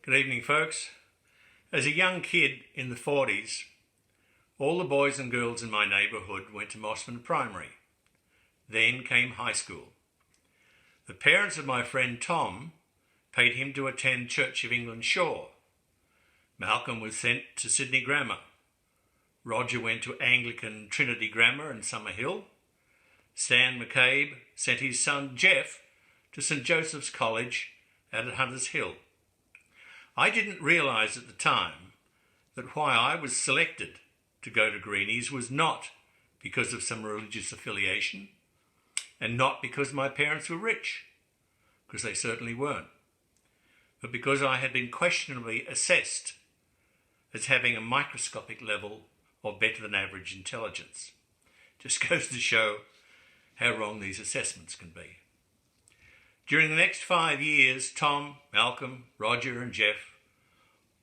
Good evening, folks. As a young kid in the 40s, all the boys and girls in my neighbourhood went to Mossman Primary. Then came high school. The parents of my friend Tom paid him to attend Church of England Shore. Malcolm was sent to Sydney Grammar. Roger went to Anglican Trinity Grammar in Summerhill. Stan McCabe sent his son Jeff to St Joseph's College out at Hunters Hill. I didn't realise at the time that why I was selected to go to Greenies was not because of some religious affiliation and not because my parents were rich, because they certainly weren't, but because I had been questionably assessed as having a microscopic level of better than average intelligence. Just goes to show how wrong these assessments can be. During the next 5 years, Tom, Malcolm, Roger and Jeff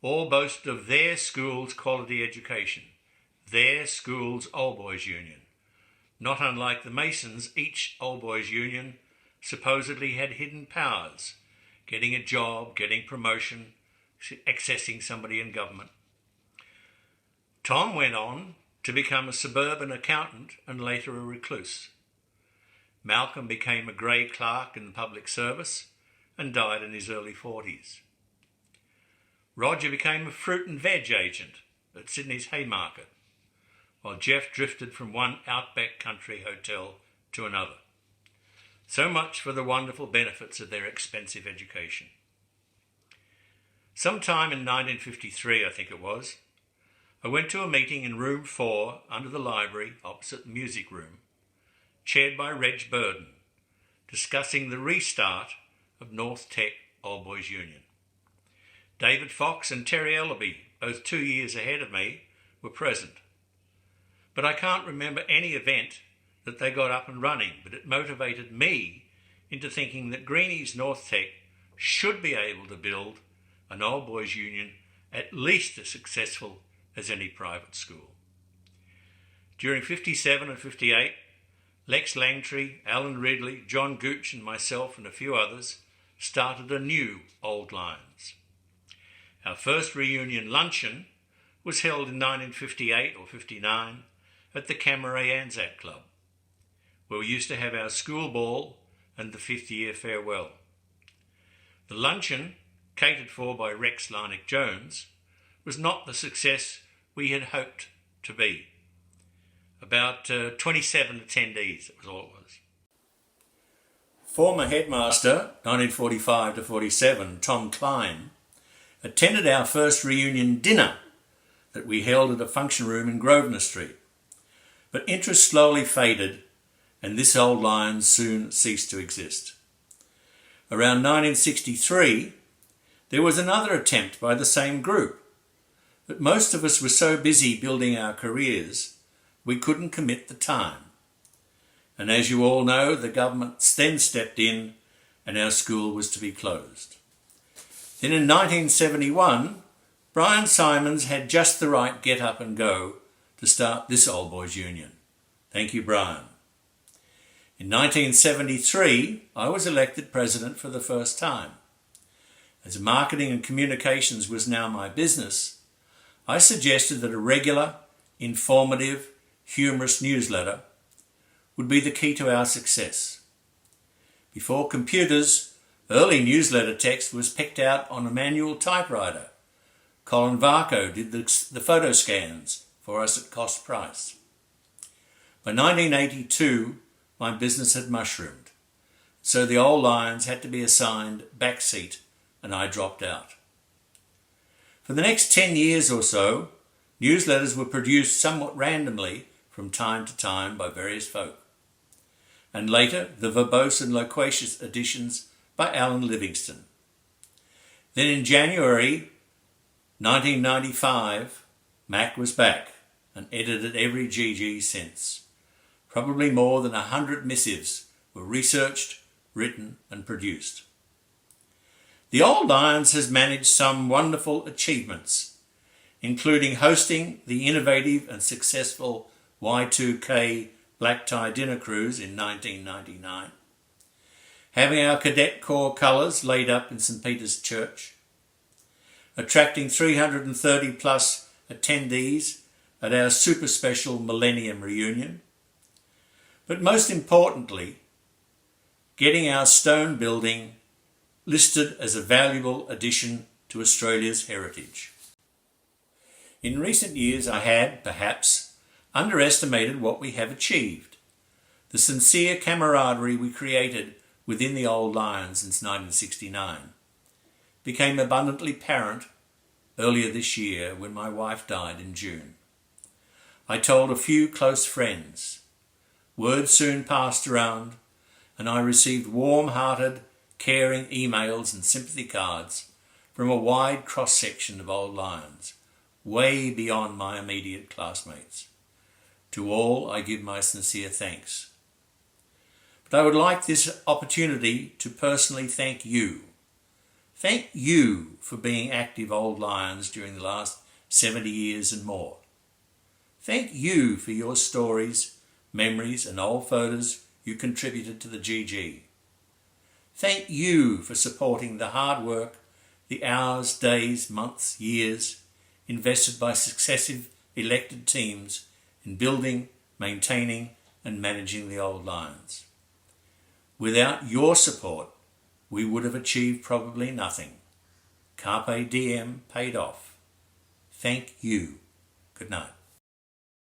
all boast of their school's quality education, their school's Old Boys Union. Not unlike the Masons, each Old Boys Union supposedly had hidden powers, getting a job, getting promotion, accessing somebody in government. Tom went on to become a suburban accountant and later a recluse. Malcolm became a grey clerk in the public service and died in his early 40s. Roger became a fruit and veg agent at Sydney's Haymarket, while Jeff drifted from one outback country hotel to another. So much for the wonderful benefits of their expensive education. Sometime in 1953, I think it was, I went to a meeting in room 4 under the library opposite the music room, chaired by Reg Burden, discussing the restart of North Tech Old Boys Union. David Fox and Terry Ellaby, both 2 years ahead of me, were present. But I can't remember any event that they got up and running, but it motivated me into thinking that Greenies North Tech should be able to build an Old Boys Union at least as successful as any private school. During 57 and 58, Lex Langtree, Alan Ridley, John Gooch and myself and a few others started a new Old Lions. Our first reunion luncheon was held in 1958 or 59 at the Camaret Anzac Club, where we used to have our school ball and the 5th year farewell. The luncheon, catered for by Rex Larnick-Jones, was not the success we had hoped to be. About 27 attendees, that was all it was. Former headmaster, 1945 to 47, Tom Klein, attended our first reunion dinner that we held at a function room in Grosvenor Street. But interest slowly faded and this Old Lion soon ceased to exist. Around 1963, there was another attempt by the same group, but most of us were so busy building our careers we couldn't commit the time. And as you all know, the government then stepped in and our school was to be closed. Then in 1971, Brian Simons had just the right get up and go to start this Old Boys Union. Thank you, Brian. In 1973, I was elected president for the first time. As marketing and communications was now my business, I suggested that a regular, informative, humorous newsletter would be the key to our success. Before computers, early newsletter text was picked out on a manual typewriter. Colin Varco did the photo scans for us at cost price. By 1982, my business had mushroomed, so the Old Lions had to be assigned back seat and I dropped out. For the next 10 years or so, newsletters were produced somewhat randomly from time to time by various folk, and later the verbose and loquacious editions by Alan Livingston. Then in January 1995, Mac was back and edited every GG since. Probably more than 100 missives were researched, written and produced. The Old Lions has managed some wonderful achievements, including hosting the innovative and successful Y2K Black Tie Dinner Cruise in 1999, having our Cadet Corps colours laid up in St Peter's Church, attracting 330 plus attendees at our super special Millennium Reunion, but most importantly, getting our stone building listed as a valuable addition to Australia's heritage. In recent years I had, perhaps, underestimated what we have achieved. The sincere camaraderie we created within the Old Lions since 1969 became abundantly apparent earlier this year when my wife died in June. I told a few close friends. Word soon passed around, and I received warm-hearted, caring emails and sympathy cards from a wide cross-section of Old Lions, way beyond my immediate classmates. To all I give my sincere thanks. But I would like this opportunity to personally thank you. Thank you for being active Old Lions during the last 70 years and more. Thank you for your stories, memories and old photos you contributed to the GG. Thank you for supporting the hard work, the hours, days, months, years invested by successive elected teams in building, maintaining and managing the Old Lions. Without your support, we would have achieved probably nothing. Carpe diem paid off. Thank you. Good night.